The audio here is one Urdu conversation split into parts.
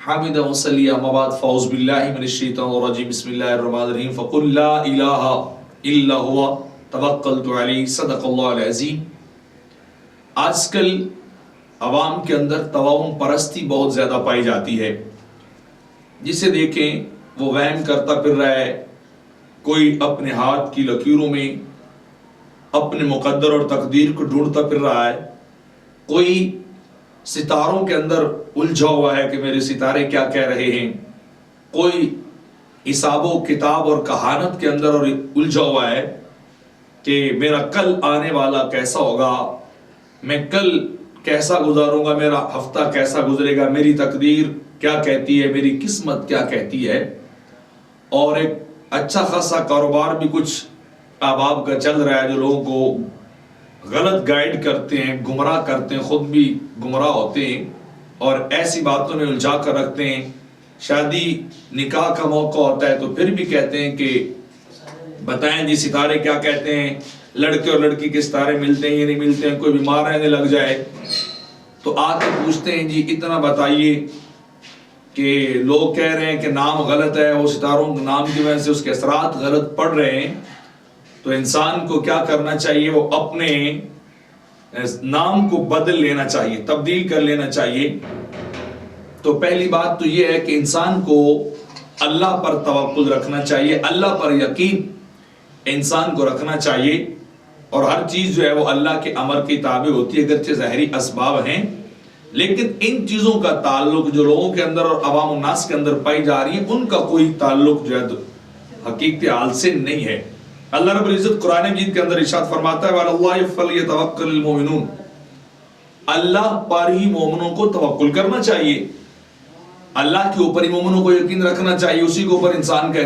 حامدا وصلی اما بعد فاعوذ باللہ من الشیطان الرجیم بسم اللہ الرحمن الرحیم فقل لا الہ الا ہوا توکلت علیہ صدق اللہ العظیم۔ آج کل عوام کے اندر توہم پرستی بہت زیادہ پائی جاتی ہے، جسے دیکھیں وہ وہم کرتا پھر رہا ہے، کوئی اپنے ہاتھ کی لکیروں میں اپنے مقدر اور تقدیر کو ڈھونڈتا پھر رہا ہے، کوئی ستاروں کے اندر الجھا ہوا ہے کہ میرے ستارے کیا کہہ رہے ہیں، کوئی حساب و کتاب اور کہانت کے اندر اور الجھا ہوا ہے کہ میرا کل آنے والا کیسا ہوگا، میں کل کیسا گزاروں گا، میرا ہفتہ کیسا گزرے گا، میری تقدیر کیا کہتی ہے، میری قسمت کیا کہتی ہے۔ اور ایک اچھا خاصا کاروبار بھی کچھ احباب کا چل رہا ہے جو لوگوں کو غلط گائیڈ کرتے ہیں، گمراہ کرتے ہیں، خود بھی گمراہ ہوتے ہیں اور ایسی باتوں میں الجھا کر رکھتے ہیں۔ شادی نکاح کا موقع ہوتا ہے تو پھر بھی کہتے ہیں کہ بتائیں جی ستارے کیا کہتے ہیں، لڑکے اور لڑکی کے ستارے ملتے ہیں یا نہیں ملتے ہیں، کوئی بیمار رہنے لگ جائے تو آ کے پوچھتے ہیں جی اتنا بتائیے کہ لوگ کہہ رہے ہیں کہ نام غلط ہے، وہ ستاروں کے نام کی وجہ سے اس کے اثرات غلط پڑ رہے ہیں، تو انسان کو کیا کرنا چاہیے، وہ اپنے نام کو بدل لینا چاہیے، تبدیل کر لینا چاہیے۔ تو پہلی بات تو یہ ہے کہ انسان کو اللہ پر توکل رکھنا چاہیے، اللہ پر یقین انسان کو رکھنا چاہیے، اور ہر چیز جو ہے وہ اللہ کے امر کی تابع ہوتی ہے، اگرچہ ظاہری اسباب ہیں لیکن ان چیزوں کا تعلق جو لوگوں کے اندر اور عوام الناس کے اندر پائی جا رہی ہے ان کا کوئی تعلق جو ہے حقیقت حال سے نہیں ہے۔ اللہ رب العزت قرآن مجید کے اندر ارشاد فرماتا ہے وَعَلَى اللَّهِ فَلْيَتَوَكَّلِ الْمُؤْمِنُونَ، اللہ پر ہی مومنوں کو توکل کرنا چاہیے، اللہ کے اوپر ہی مومنوں کو یقین رکھنا چاہیے، اسی کے اوپر انسان کا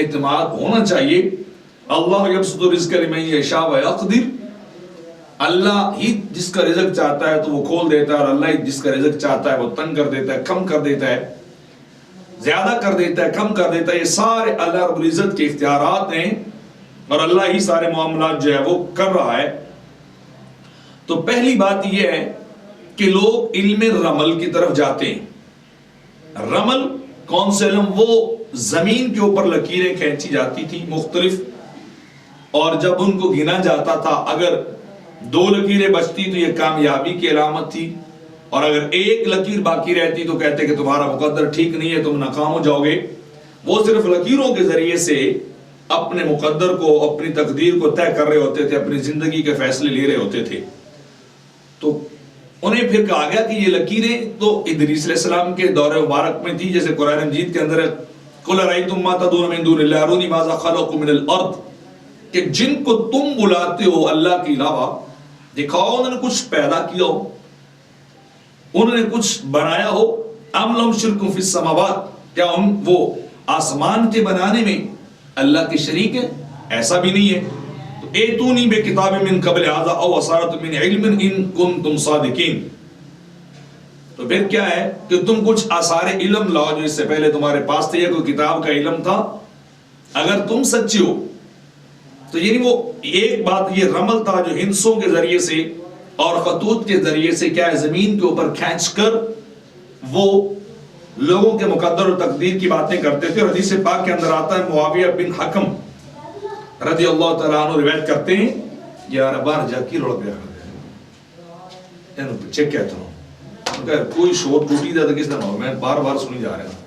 اعتماد ہونا چاہیے۔ اللہ یبسط الرزق لمن یشاء ویقدر، اللہ ہی جس کا رزق چاہتا ہے تو وہ کھول دیتا ہے، اور اللہ ہی جس کا رزق چاہتا ہے وہ تنگ کر دیتا ہے، کم کر دیتا ہے، زیادہ کر دیتا ہے، کم کر دیتا ہے۔ یہ سارے اللہ رب العزت کے اختیارات ہیں اور اللہ ہی سارے معاملات جو ہے وہ کر رہا ہے۔ تو پہلی بات یہ ہے کہ لوگ علم رمل کی طرف جاتے ہیں۔ رمل کون سے علم؟ وہ زمین کے اوپر لکیریں کھینچی جاتی تھی مختلف، اور جب ان کو گنا جاتا تھا اگر 2 لکیریں بچتی تو یہ کامیابی کی علامت تھی، اور اگر 1 لکیر باقی رہتی تو کہتے کہ تمہارا مقدر ٹھیک نہیں ہے، تم ناکام ہو جاؤ گے۔ وہ صرف لکیروں کے ذریعے سے اپنے مقدر کو، اپنی تقدیر کو طے کر رہے ہوتے تھے، اپنی زندگی کے فیصلے لے رہے ہوتے تھے۔ تو انہیں پھر کہا گیا کہ یہ لکیریں تو ادریس علیہ السلام کے دور مبارک میں تھی، جیسے قرآن مجید کے اندر ہے قُلْ أَرَأَيْتُم مَّا تَدْعُونَ مِن دُونِ اللَّهِ أَرُونِي مَاذَا خَلَقُوا مِنَ الْأَرْضِ، کہ جن کو تم بلاتے ہو اللہ کے علاوہ، دکھاؤ انہوں نے کچھ پیدا کیا ہو، انہوں نے کچھ بنایا ہو۔ أَمْ لَهُمْ شِرْكٌ فِي السَّمَاوَاتِ، کیا وہ آسمان کے بنانے میں اللہ کے شریک ہے؟ ایسا بھی نہیں ہے۔ تو ایتونی بکتاب من قبل ھذا او اثارۃ من علم ان کنتم صادقین، تو پھر کیا ہے کہ تم کچھ آثار علم لاؤ جو اس سے پہلے تمہارے پاس تھے، یا کوئی کتاب کا علم تھا اگر تم سچے ہو۔ تو یعنی وہ ایک بات یہ رمل تھا جو ہندسوں کے ذریعے سے اور خطوط کے ذریعے سے کیا ہے زمین کے اوپر کھینچ کر وہ لوگوں کے مقدر اور تقدیر کی باتیں کرتے تھے۔ اور حدیث پاک کے اندر آتا ہے معاویہ بن حکم رضی اللہ تعالیٰ عنہ روایت کرتے ہیں، یار بار جا کی روڑ پیا چیک کہتا ہوں کہ کوئی شور ٹوٹی جاتا کس طرح ہو، میں بار بار سنی جا رہا ہوں،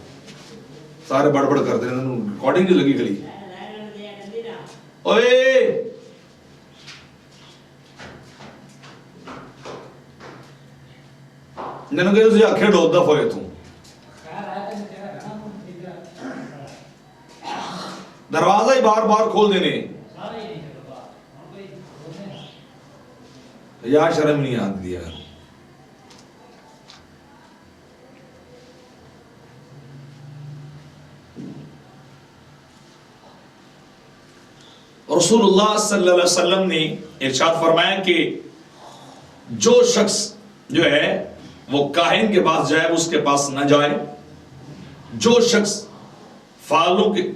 سارے بڑبڑ کرتے ہیں، ریکارڈنگ نہیں لگی گلی اوئے جنہوں کہ اسے آکھے ڈھوت دف ہوئے توں دروازہ ہی بار بار کھول دینے، یا شرم نہیں آتی یار۔ رسول اللہ صلی اللہ علیہ وسلم نے ارشاد فرمایا کہ جو شخص جو ہے وہ کاہن کے پاس جائے اس کے پاس نہ جائے، جو شخص فالوں کے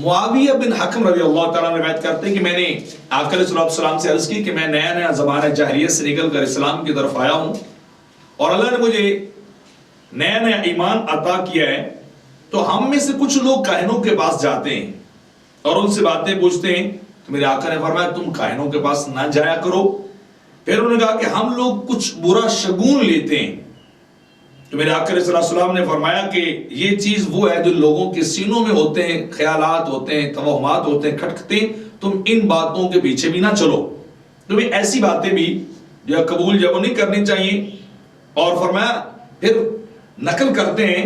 معاویہ بن حکم رضی اللہ تعالیٰ روایت کرتے ہیں کہ میں نے آقا علیہ السلام سے عرض کی کہ میں نیا نیا زمانہ جاہلیت سے نکل کر اسلام کی طرف آیا ہوں اور اللہ نے مجھے نیا نیا ایمان عطا کیا ہے، تو ہم میں سے کچھ لوگ کاہنوں کے پاس جاتے ہیں اور ان سے باتیں پوچھتے ہیں، تو میرے آقا نے فرمایا تم کاہنوں کے پاس نہ جایا کرو۔ پھر انہوں نے کہا کہ ہم لوگ کچھ برا شگون لیتے ہیں، تو میرے آقا علیہ السلام نے فرمایا کہ یہ چیز وہ ہے جو لوگوں کے سینوں میں ہوتے ہیں، خیالات ہوتے ہیں، توہمات ہوتے ہیں، کھٹکتے ہیں، تم ان باتوں کے پیچھے بھی نہ چلو۔ تو ایسی باتیں بھی جو قبول جو نہیں کرنی چاہیے۔ اور فرمایا پھر نقل کرتے ہیں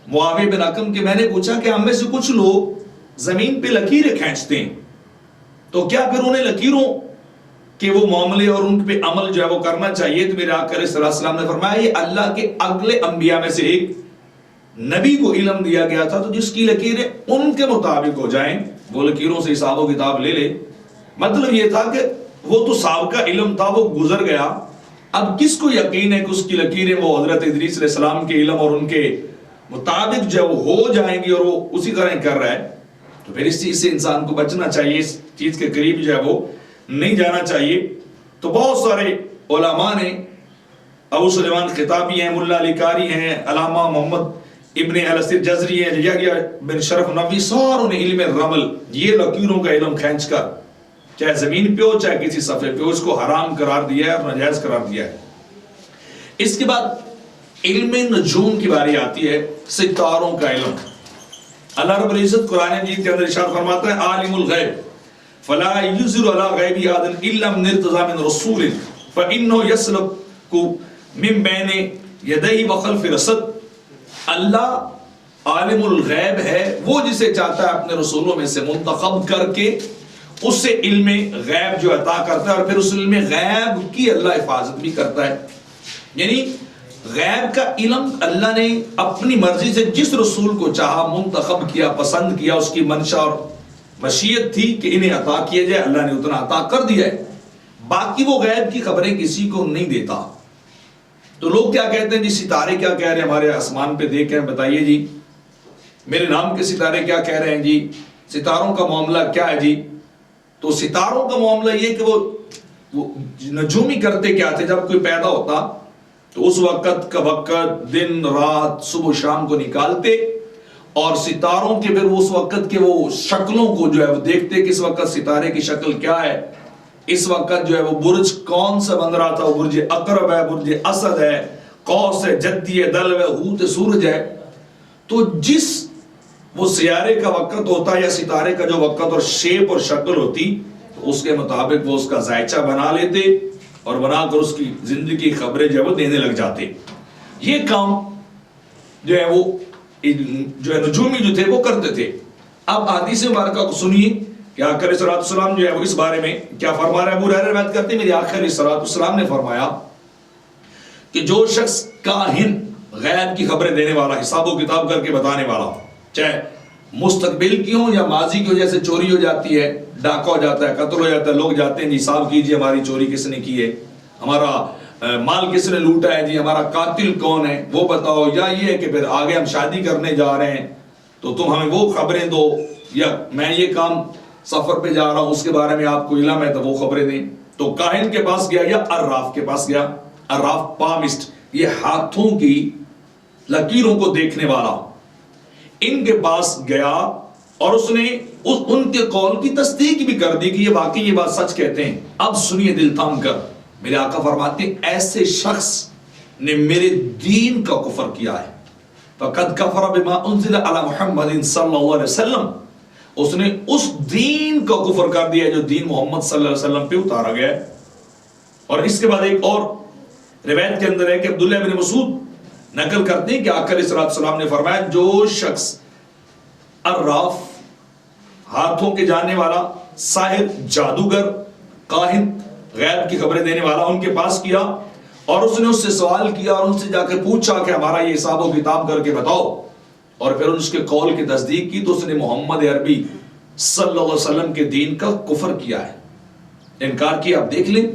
معاویہ بن حکم کہ میں نے پوچھا کہ ہم میں سے کچھ لوگ زمین پہ لکیریں کھینچتے ہیں، تو کیا پھر انہیں لکیروں کہ وہ معاملے اور ان پہ عمل جو ہے وہ کرنا چاہیے؟ تو میرے آقا علیہ السلام نے فرمایا یہ اللہ کے اگلے انبیاء میں سے ایک نبی کو علم دیا گیا تھا، تو جس کی لکیریں ان کے مطابق ہو جائیں وہ لکیروں سے حساب و کتاب لے لے۔ مطلب یہ تھا کہ وہ تو سابقہ علم تھا، وہ گزر گیا، اب کس کو یقین ہے کہ اس کی لکیریں وہ حضرت ادریس علیہ السلام کے علم اور ان کے مطابق جو وہ ہو جائیں گی اور وہ اسی طرح کر رہا ہے؟ تو پھر اس چیز سے انسان کو بچنا چاہیے، اس چیز کے قریب جو ہے وہ نہیں جانا چاہیے۔ تو بہت سارے علماء نے، ابو سلیمان خطابی ہیں، ملا علی قاری ہیں، علامہ محمد ابن الاسر جزری ہیں، یحییٰ بن شرف نبوی، ساروں نے علم رمل، یہ لکیروں کا علم کھینچ کر چاہے زمین پہ ہو چاہے کسی صفحے پہ، اس کو حرام قرار دیا ہے اور ناجائز قرار دیا ہے۔ اس کے بعد علم نجوم کی باری آتی ہے، ستاروں کا علم۔ اللہ رب العزت قرآن مجید کے اندر ارشاد فرماتا ہے عالم الغیب فلا یظہر علی غیبہ احدا الا من ارتضی من رسول فانہ یسلک من بین یدیہ وخلف رصد۔ اللہ عالم الغیب ہے، وہ جسے چاہتا ہے اپنے رسولوں میں سے منتخب کر کے اس سے علم غیب جو عطا کرتا ہے، اور پھر اس علم غیب کی اللہ حفاظت بھی کرتا ہے۔ یعنی غیب کا علم اللہ نے اپنی مرضی سے جس رسول کو چاہا منتخب کیا، پسند کیا، اس کی منشا اور مشیت تھی کہ انہیں عطا کیا جائے، اللہ نے اتنا عطا کر دیا ہے۔ باقی وہ غیب کی خبریں کسی کو نہیں دیتا۔ تو لوگ کیا کہتے ہیں جی ستارے کیا کہہ رہے ہیں، ہمارے آسمان پہ دیکھ رہے ہیں، بتائیے جی میرے نام کے ستارے کیا کہہ رہے ہیں جی، ستاروں کا معاملہ کیا ہے جی؟ تو ستاروں کا معاملہ یہ کہ وہ نجومی کرتے کیا تھے، جب کوئی پیدا ہوتا تو اس وقت کا وقت دن رات صبح شام کو نکالتے، اور ستاروں کے پھر اس وقت کے وہ شکلوں کو جو ہے وہ دیکھتے کہ اس وقت ستارے کی شکل کیا ہے، اس وقت جو ہے وہ برج کون سا بن رہا تھا، وہ برج عقرب ہے، برج اسد ہے، قوس ہے، جدی ہے، دلو ہے، ہوت سورج ہے۔ تو جس وہ سیارے کا وقت ہوتا یا ستارے کا جو وقت اور شیپ اور شکل ہوتی، تو اس کے مطابق وہ اس کا ذائچہ بنا لیتے اور بنا کر اس کی زندگی کی خبریں جو ہے وہ دینے لگ جاتے۔ یہ کام جو ہے وہ جو ہے نجومی جو تھے وہ کرتے تھے۔ اب حدیث مبارکہ کو سنیے کہ آقا علیہ السلام جو ہے وہ اس بارے میں کیا فرما رہے ہیں۔ ابو ہریرہ روایت کرتے ہیں میرے آقا علیہ السلام نے فرمایا کہ جو شخص کاہن، غیب کی خبریں دینے والا، حساب و کتاب کر کے بتانے والا، چاہے مستقبل کی ہو یا ماضی کی ہو، جیسے چوری ہو جاتی ہے، ڈاکہ ہو جاتا ہے، قتل ہو جاتا ہے، لوگ جاتے ہیں جی حساب کیجئے ہماری چوری کس نے کی ہے، ہمارا مال کس نے لوٹا ہے جی، ہمارا قاتل کون ہے وہ بتاؤ، یا یہ ہے کہ پھر آگے ہم شادی کرنے جا رہے ہیں تو تم ہمیں وہ خبریں دو، یا میں یہ کام سفر پہ جا رہا ہوں اس کے بارے میں آپ کو علم ہے تو وہ خبریں دیں۔ تو کاہن کے پاس گیا یا عراف کے پاس گیا، عراف پامسٹ، یہ ہاتھوں کی لکیروں کو دیکھنے والا، ان کے پاس گیا اور اس نے ان کے قول کی تصدیق بھی کر دی کہ یہ واقعی یہ بات سچ کہتے ہیں۔ اب سنیے دل تھام کر، میرے آقا فرماتے ہیں ایسے شخص نے میرے دین کا کفر کیا ہے، فقد کفر بما انزل علی محمد صلی اللہ علیہ وسلم، اس نے اس دین کا کفر کر دیا جو دین محمد صلی اللہ علیہ وسلم پہ اتارا گیا ہے۔ اور اس کے بعد ایک اور روایت کے اندر ہے کہ عبداللہ بن مسعود نقل کرتے ہیں کہ آقا علیہ السلام نے فرمایا جو شخص عراف، ہاتھوں کے جاننے والا، ساحر، جادوگر، کاہن، غیب کی خبریں دینے والا ان کے پاس کیا اور اس نے اس سے سوال کیا اور ان سے جا کے پوچھا کہ ہمارا یہ حساب و کتاب کر کے بتاؤ، اور پھر اس کے قول کی تصدیق کی، تو اس نے محمد عربی صلی اللہ علیہ وسلم کے دین کا کفر کیا ہے، انکار کیا۔ آپ دیکھ لیں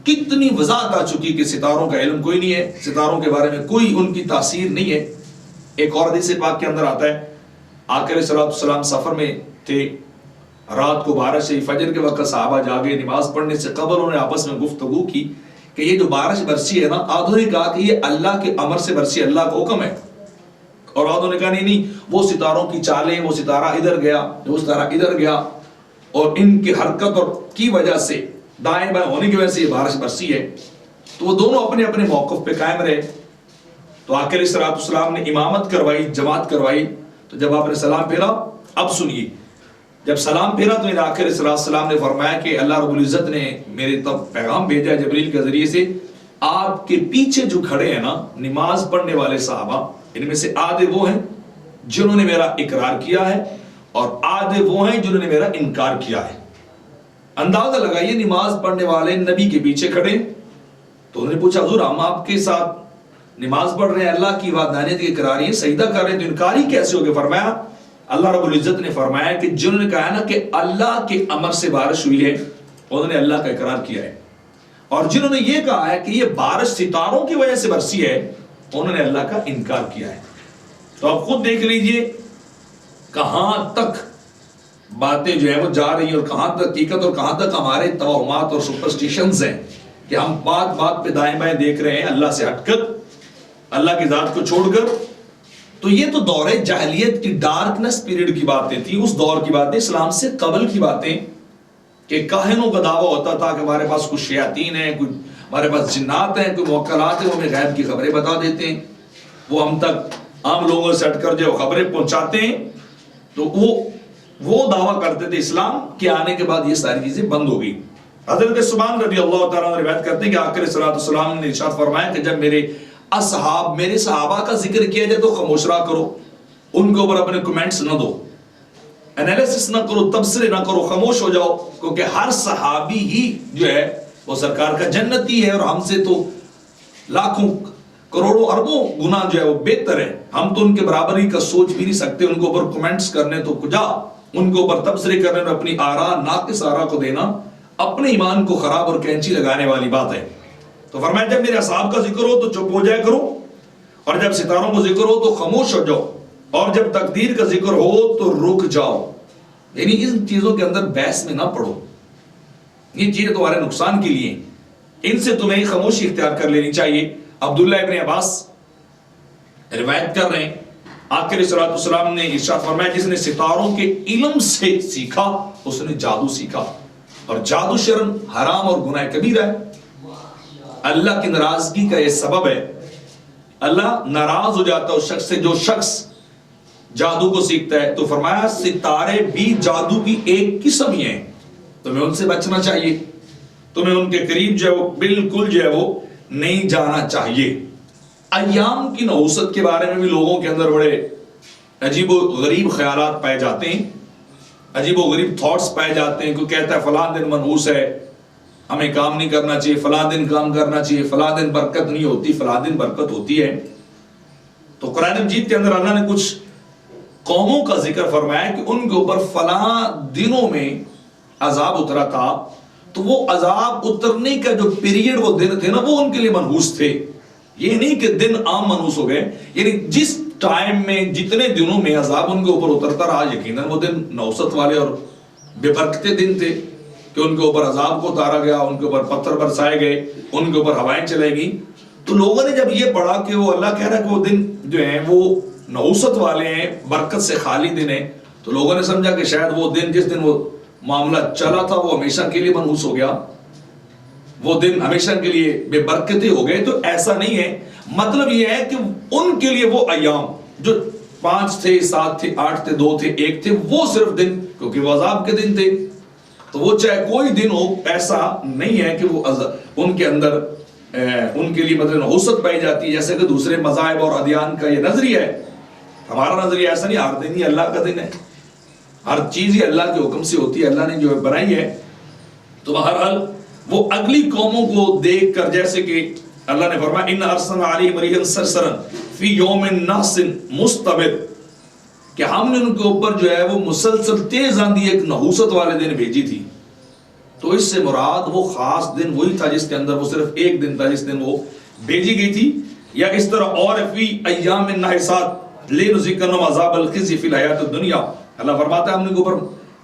کتنی وضاحت آ چکی کہ ستاروں کا علم کوئی نہیں ہے، ستاروں کے بارے میں کوئی ان کی تاثیر نہیں ہے۔ ایک اور حدیث پاک کے اندر آتا ہے آقا علیہ السلام سفر میں تھے، رات کو بارش سے فجر کے وقت صحابہ جاگے، نماز پڑھنے سے قبل انہوں نے آپس میں گفتگو کی کہ یہ جو بارش برسی ہے نا، آدھوں نے کہا کہ یہ اللہ کے امر سے برسی، اللہ کا حکم ہے، اور آدھوں نے کہا نہیں وہ ستاروں کی چالیں، وہ ستارہ ادھر گیا، وہ ستارہ ادھر گیا، اور ان کی حرکت اور کی وجہ سے، دائیں بائیں ہونے کی وجہ سے یہ بارش برسی ہے۔ تو وہ دونوں اپنے اپنے موقف پہ قائم رہے۔ تو آقا علیہ السلام نے امامت کروائی، جماعت کروائی۔ تو جب آپ نے سلام پھیرا، اب سنیے، جب سلام پھیرا تو آقا علیہ السلام نے فرمایا کہ اللہ رب العزت نے میرے تب پیغام بھیجا جبریل کے ذریعے سے، آپ کے پیچھے جو کھڑے ہیں نا نماز پڑھنے والے صحابہ، ان میں سے آدھے وہ ہیں جنہوں نے میرا اقرار کیا ہے، اور آدھے وہ ہیں جنہوں نے میرا انکار کیا ہے۔ اندازہ لگائیے، نماز پڑھنے والے نبی کے پیچھے کھڑے۔ تو انہوں نے پوچھا حضور ہم آپ کے ساتھ نماز پڑھ رہے ہیں، اللہ کی وحدانیت کی اقراری ہے، سجدہ کر رہے ہیں، تو انکاری کیسے ہو گئے؟ فرمایا اللہ رب العزت نے فرمایا کہ جنہوں نے کہا نا کہ اللہ کے امر سے بارش ہوئی ہے، انہوں نے اللہ کا اقرار کیا ہے، اور جنہوں نے یہ کہا ہے کہ یہ بارش ستاروں کی وجہ سے برسی ہے، انہوں نے اللہ کا انکار کیا ہے۔ تو آپ خود دیکھ لیجئے کہاں تک باتیں جو ہیں وہ جا رہی ہیں، اور کہاں تک حقیقت اور کہاں تک ہمارے توہمات اور سپرسٹیشنز ہیں کہ ہم بات بات پہ دائیں بائیں دیکھ رہے ہیں، اللہ سے ہٹ کر، اللہ کی ذات کو چھوڑ کر۔ تو یہ تو دور جاہلیت کی ڈارکنس پیریڈ کی باتیں تھیں، اس دور کی باتیں، اسلام سے قبل کی باتیں، کہ کاہنوں کا دعویٰ ہوتا تھا کہ ہمارے پاس کچھ شیاطین ہیں، کوئی ہمارے پاس جنات ہیں، کوئی موکلات ہیں، وہ ہمیں غیب کی خبریں بتا دیتے ہیں، وہ ہم تک عام لوگوں سے ہٹ کر جو خبریں پہنچاتے ہیں۔ تو وہ دعویٰ کرتے تھے۔ اسلام کے آنے کے بعد یہ ساری چیزیں بند ہو گئی۔ حضرت سبحان رضی اللہ تعالیٰ عنہ روایت کرتے ہیں کہ آقا علیہ السلام نے ارشاد فرمایا کہ جب میرے صحابہ کا ذکر کیا جائے تو خاموش رہا کرو، ان کے اوپر اپنے کمنٹس نہ دو، انالیسس نہ کرو، تبصرے نہ کرو، خاموش ہو جاؤ، کیونکہ ہر صحابی ہی جو ہے وہ سرکار کا جنتی ہے، اور ہم سے تو لاکھوں کروڑوں اربوں گنا جو ہے وہ بہتر ہے، ہم تو ان کے برابری کا سوچ بھی نہیں سکتے۔ ان کے اوپر کمنٹس کرنے تو کجا، ان کے اوپر تبصرے کرنے اور اپنی آراء ناقص آراء کو دینا اپنے ایمان کو خراب اور کینچی لگانے والی بات ہے۔ تو فرمایا جب میرے اصحاب کا ذکر ہو تو چپ ہو جائے کرو، اور جب ستاروں کا ذکر ہو تو خاموش ہو جاؤ، اور جب تقدیر کا ذکر ہو تو رک جاؤ۔ یعنی ان چیزوں کے اندر بحث میں نہ پڑو، یہ چیزیں تمہارے نقصان کے لیے، ان سے تمہیں خاموشی اختیار کر لینی چاہیے۔ عبداللہ ابن عباس روایت کر رہے ہیں، آقا علیہ السلام نے ارشاد فرمایا جس نے ستاروں کے علم سے سیکھا اس نے جادو سیکھا، اور جادو شرم حرام اور گناہ کبیرہ ہے، اللہ کی ناراضگی کا یہ سبب ہے۔ اللہ ناراض ہو جاتا ہے اس شخص سے جو شخص جادو کو سیکھتا ہے۔ تو فرمایا ستارے بھی جادو کی ایک قسم ہی ہیں، تمہیں ان سے بچنا چاہیے، تمہیں ان کے قریب جو ہے وہ بالکل جو ہے وہ نہیں جانا چاہیے۔ ایام کی نحوست کے بارے میں بھی لوگوں کے اندر بڑے عجیب و غریب خیالات پائے جاتے ہیں، عجیب و غریب تھاٹس پائے جاتے ہیں۔ کوئی کہتا ہے فلاں دن منحوس ہے، ہمیں کام نہیں کرنا چاہیے، فلاں دن کام کرنا چاہیے، فلاں دن برکت نہیں ہوتی، فلاں دن برکت ہوتی ہے۔ تو قرآن مجید کے اندر اللہ نے کچھ قوموں کا ذکر فرمایا کہ ان کے اوپر فلاں دنوں میں عذاب اترا تھا، تو وہ عذاب اترنے کا جو پیریڈ وہ دن تھے نا وہ ان کے لیے منحوس تھے۔ یہ نہیں کہ دن عام منحوس ہو گئے، یعنی جس ٹائم میں جتنے دنوں میں عذاب ان کے اوپر اترتا رہا، یقیناً وہ دن نحوست والے اور بے برکتے دن تھے کہ ان کے اوپر عذاب کو اتارا گیا، ان کے اوپر پتھر برسائے گئے، ان کے اوپر ہوائیں چلے گئیں۔ تو لوگوں نے جب یہ پڑھا کہ وہ اللہ کہہ رہا ہے کہ وہ دن جو ہیں وہ نحوست والے ہیں، برکت سے خالی دن ہیں، تو لوگوں نے سمجھا کہ شاید وہ دن جس دن وہ معاملہ چلا تھا وہ ہمیشہ کے لیے منحوس ہو گیا، وہ دن ہمیشہ کے لیے بے برکتے ہو گئے۔ تو ایسا نہیں ہے، مطلب یہ ہے کہ ان کے لیے وہ ایام جو 5 تھے، 7 تھے، 8 تھے، 2 تھے، 1 تھے، وہ صرف دن کیونکہ وہ عذاب کے دن تھے، تو وہ چاہے کوئی دن ہو، ایسا نہیں ہے کہ وہ ان کے اندر ان کے لیے مطلب نحوست پائی جاتی ہے جیسے کہ دوسرے مذاہب اور ادیان کا یہ نظریہ ہے۔ ہمارا نظریہ ایسا نہیں، ہر دن ہی اللہ کا دن ہے، ہر چیز ہی اللہ کے حکم سے ہوتی ہے، اللہ نے جو بنائی ہے۔ تو بہرحال وہ اگلی قوموں کو دیکھ کر، جیسے کہ اللہ نے فرمایا ان ارسلنا علیہم ریحا صرصرا فی یوم نحس مستمر، کہ ہم نے ان کے اوپر جو ہے وہ مسلسل تیز آندھی ایک نحوست والے دن بھیجی تھی۔ تو اس سے مراد وہ خاص دن وہی تھا جس کے اندر وہ صرف ایک دن تھا جس دن وہ بھیجی گئی تھی، یا اس طرح اور فی ایام النحسات لنذیقنہم عذاب الخزی فی الحیات الدنیا، اللہ فرماتا ہے ہم نے ان کے اوپر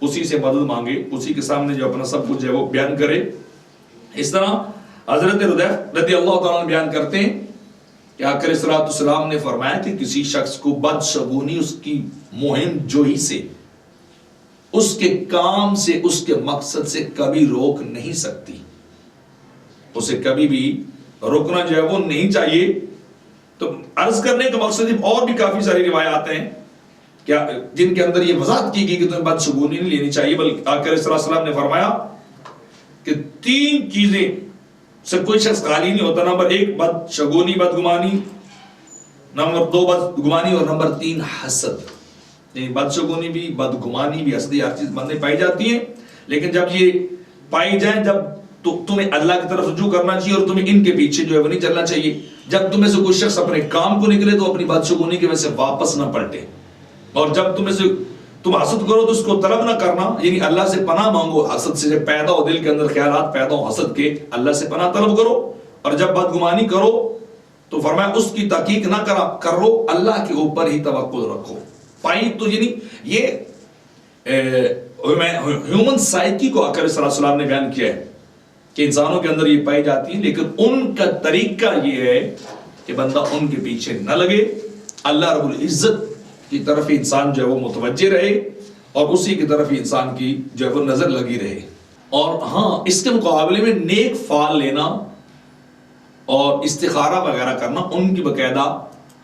اسی سے مدد مانگے، اسی کے سامنے جو اپنا سب کچھ ہے وہ بیان کرے۔ اس طرح حضرت حذیفہ رضی اللہ تعالیٰ عنہ بیان کرتے ہیں کہ آقا علیہ الصلوۃ والسلام نے فرمایا کہ کسی شخص کو بدشگونی اس کی مہم جوئی سے، اس کے کام سے، اس کے مقصد سے کبھی روک نہیں سکتی، اسے کبھی بھی رکنا جو ہے وہ نہیں چاہیے۔ تو عرض کرنے کا مقصد اور بھی کافی ساری روایات ہیں کیا جن کے اندر یہ وضاحت کی گئی کہ تمہیں بدشگونی نہیں لینی چاہیے، بلکہ آقا علیہ السلام نے فرمایا کہ 3 چیزیں سے کوئی شخص خالی نہیں ہوتا۔ نمبر 1 بدشگونی، بدگمانی، نمبر 2 بدگمانی، اور نمبر 3 حسد۔ یعنی بدشگونی بھی، بدگمانی بھی، حسد، ہر چیز بندے پائی جاتی ہیں، لیکن جب یہ پائی جائیں جب تو تمہیں اللہ کی طرف رجوع کرنا چاہیے اور تمہیں ان کے پیچھے جو ہے وہ نہیں چلنا چاہیے۔ جب تمہیں سے کوئی شخص اپنے کام کو نکلے تو اپنی بدشگونی کی وجہ سے واپس نہ پلٹے، اور جب تمہیں سے تم حسد کرو تو اس کو طلب نہ کرنا، یعنی اللہ سے پناہ مانگو۔ حسد سے جب پیدا ہو، دل کے اندر خیالات پیدا ہو حسد کے، اللہ سے پناہ طلب کرو۔ اور جب بدگمانی کرو تو فرمایا اس کی تحقیق نہ کرو، اللہ کے اوپر ہی توکل رکھو۔ پائی تو یعنی یہ ہیومن سائیکی کو آقا علیہ السلام نے بیان کیا ہے کہ انسانوں کے اندر یہ پائی جاتی ہے، لیکن ان کا طریقہ یہ ہے کہ بندہ ان کے پیچھے نہ لگے، اللہ رب العزت کی طرف انسان جو ہے وہ متوجہ رہے اور اسی کی طرف انسان کی جو ہے وہ نظر لگی رہے۔ اور ہاں، اس کے مقابلے میں نیک فعل لینا اور استخارہ وغیرہ کرنا، ان کی باقاعدہ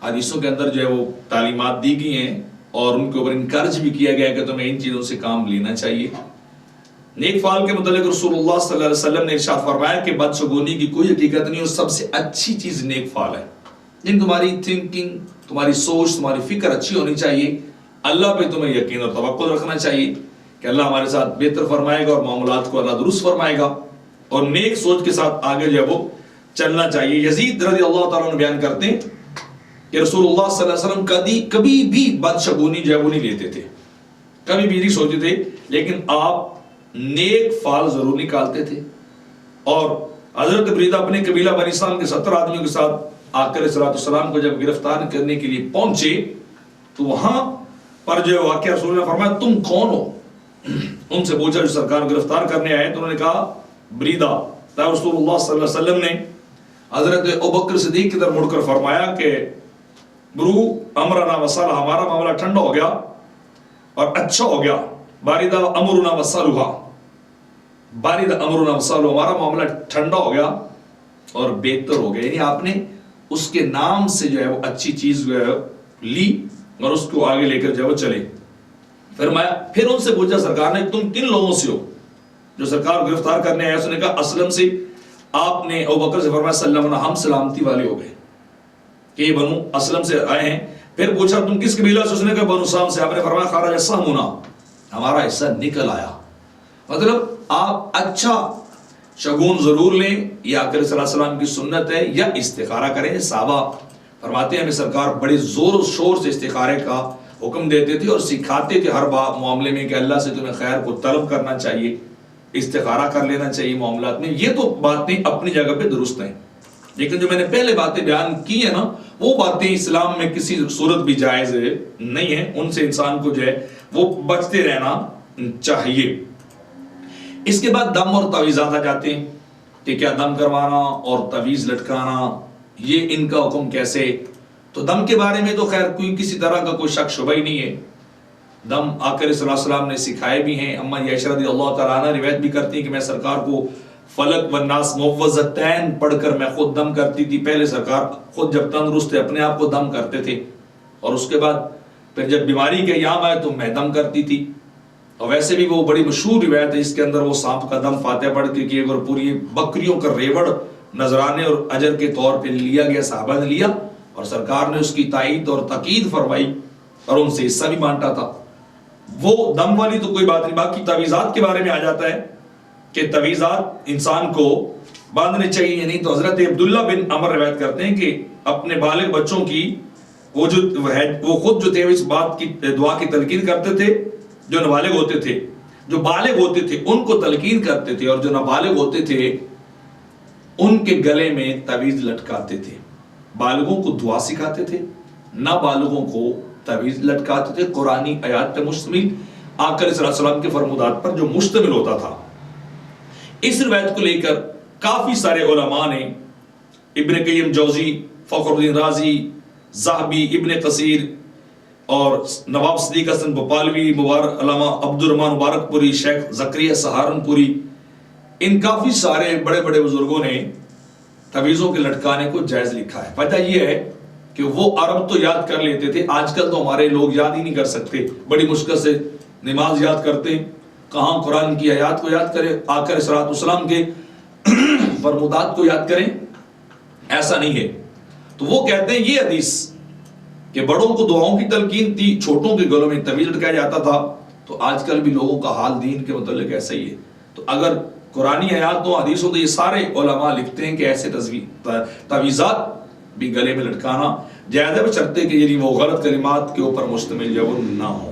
حدیثوں کے اندر جو ہے وہ تعلیمات دی گئی ہیں اور ان کے اوپر انکارج بھی کیا گیا ہے کہ تمہیں ان چیزوں سے کام لینا چاہیے۔ نیک فعل کے متعلق رسول اللہ صلی اللہ علیہ وسلم نے ارشاد فرمایا کہ بدشگونی کی کوئی حقیقت نہیں، اور سب سے اچھی چیز نیک فعل ہے۔ جن تمہاری تھنکنگ، تمہاری سوچ، تمہاری فکر اچھی ہونی چاہیے، اللہ پہ تمہیں یقین اور توکل رکھنا چاہیے کہ اللہ ہمارے ساتھ بہتر فرمائے گا اور معاملات کو اللہ درست فرمائے گا، اور نیک سوچ کے ساتھ آگے جو ہے وہ چلنا چاہیے۔ یزید رضی اللہ تعالیٰ عنہ بیان کرتے ہیں کہ رسول اللہ صلی اللہ علیہ وسلم کبھی بھی بدشگونی جو ہے وہ نہیں لیتے تھے، کبھی بھی نہیں سوچتے تھے، لیکن آپ نیک فعل ضرور نکالتے تھے۔ اور حضرت بریدہ اپنے قبیلہ بنی سالم کے 70 آدمیوں کے ساتھ آقا علیہ السلام کو جب گرفتار کرنے کے لیے پہنچے تو وہاں پر جو واقعہ رسول نے فرمایا تم کون ہو؟ ان سے پوچھا جو سرکار گرفتار کرنے آئے، تو انہوں نے کہا بریدہ۔ تب رسول اللہ صلی اللہ علیہ وسلم نے حضرت ابوبکر صدیق کی طرف مڑ کر فرمایا کہ برو امرنا وصالح، ہمارا معاملہ ٹھنڈا ہو گیا اور اچھا ہو گیا۔ باردہ امرنا وصالحا، باردہ امرنا وصالحا، ہمارا معاملہ ٹھنڈا ہو گیا اور بہتر ہو گیا۔ یعنی آپ نے اس کے نام سے جو ہے وہ اچھی چیز جو ہے لی اور اس کو آگے لے کر جو ہے وہ چلے۔ پھر ان سے پوچھا سرکار نے تم کن لوگوں سے ہو؟ جو سرکار گرفتار کرنے آئے اس نے کہا اسلم سے۔ آپ نے ابوبکر سے فرمایا سلمنا، ہم سلامتی والے ہو گئے کہ یہ بنو اسلم سے آئے ہیں۔ پھر پوچھا تم کس قبیلہ سے؟ اس نے کہا بنو سام سے۔ آپ نے فرمایا خرج سہمنا، ہمارا حصہ نکل آیا۔ مطلب آپ اچھا شگون ضرور لیں، یہ آقا علیہ السلام کی سنت ہے، یا استخارہ کریں۔ صحابہ فرماتے ہیں ہمیں سرکار بڑے زور و شور سے استخارے کا حکم دیتے تھے اور سکھاتے تھے ہر معاملے میں کہ اللہ سے تمہیں خیر کو طلب کرنا چاہیے، استخارہ کر لینا چاہیے معاملات میں۔ یہ تو باتیں اپنی جگہ پہ درست ہیں، لیکن جو میں نے پہلے باتیں بیان کی ہیں نا، وہ باتیں اسلام میں کسی صورت بھی جائز نہیں ہیں، ان سے انسان کو جو ہے وہ بچتے رہنا چاہیے۔ اس کے بعد دم اور تعویذات آ جاتے ہیں کہ کیا دم کروانا اور تعویذ لٹکانا، یہ ان کا حکم کیسے؟ تو دم کے بارے میں تو خیر کوئی کسی طرح کا کوئی شک شبہ ہی نہیں ہے۔ دم آقا علیہ السلام نے سکھائے بھی ہیں۔ اما عائشہ رضی اللہ تعالیٰ عنہ روایت بھی کرتی ہیں کہ میں سرکار کو فلق والناس معوذتین پڑھ کر میں خود دم کرتی تھی۔ پہلے سرکار خود جب تندرست تھے اپنے آپ کو دم کرتے تھے، اور اس کے بعد پھر جب بیماری کے ایام آئے تو میں دم کرتی تھی۔ اور ویسے بھی وہ بڑی مشہور روایت ہے اس کے اندر وہ سانپ کا دم فاتحہ پڑھ کے کیے، اور پوری بکریوں کا ریوڑ نذرانے اور اجر کے طور پہ لیا گیا، صحابہ نے لیا اور سرکار نے اس کی تائید اور تاکید فرمائی اور ان سے حصہ بھی بانٹا تھا۔ وہ دم والی تو کوئی بات نہیں۔ باقی تعویذات کے بارے میں آ جاتا ہے کہ تعویذات انسان کو باندھنے چاہیے یا نہیں۔ تو حضرت عبداللہ بن عمر روایت کرتے ہیں کہ اپنے بالغ بچوں کی وہ خود جو تھے اس بات کی دعا کی تلقین کرتے تھے، جو نابالغ ہوتے تھے، جو بالغ ہوتے تھے ان کو تلقین کرتے تھے، اور جو نابالغ ہوتے تھے ان کے گلے میں تعویذ لٹکاتے تھے۔ بالغوں کو دعا سکھاتے تھے، نابالغوں کو تعویذ لٹکاتے تھے۔ قرآنی آیات پہ مشتمل آقا علیہ السلام کے فرمودات پر جو مشتمل ہوتا تھا۔ اس روایت کو لے کر کافی سارے علماء نے، ابن قیم جوزی، فخر الدین رازی، ذہبی، ابن کثیر اور نواب صدیق حسن بھوپالوی، علامہ عبد الرحمن مبارک پوری، شیخ زکریا سہارنپوری، ان کافی سارے بڑے بڑے بزرگوں نے تعویذوں کے لٹکانے کو جائز لکھا ہے۔ وجہ یہ ہے کہ وہ عرب تو یاد کر لیتے تھے، آج کل تو ہمارے لوگ یاد ہی نہیں کر سکتے، بڑی مشکل سے نماز یاد کرتے، کہاں قرآن کی آیات کو یاد کریں، آقا علیہ السلام کے فرمودات کو یاد کریں، ایسا نہیں ہے۔ تو وہ کہتے ہیں یہ حدیث کہ بڑوں کو دعاؤں کی تلقین تھی، چھوٹوں کے گلوں میں تعویذ لٹکایا جاتا تھا، تو آج کل بھی لوگوں کا حال دین کے متعلق ایسا ہی ہے۔ تو اگر قرآنی آیات و حدیث ہو تو یہ سارے علماء لکھتے ہیں کہ ایسے تعویذات بھی گلے میں لٹکانا جائز ہے، بشرطے کہ یعنی وہ غلط کلمات کے اوپر مشتمل یا وہ نہ ہو۔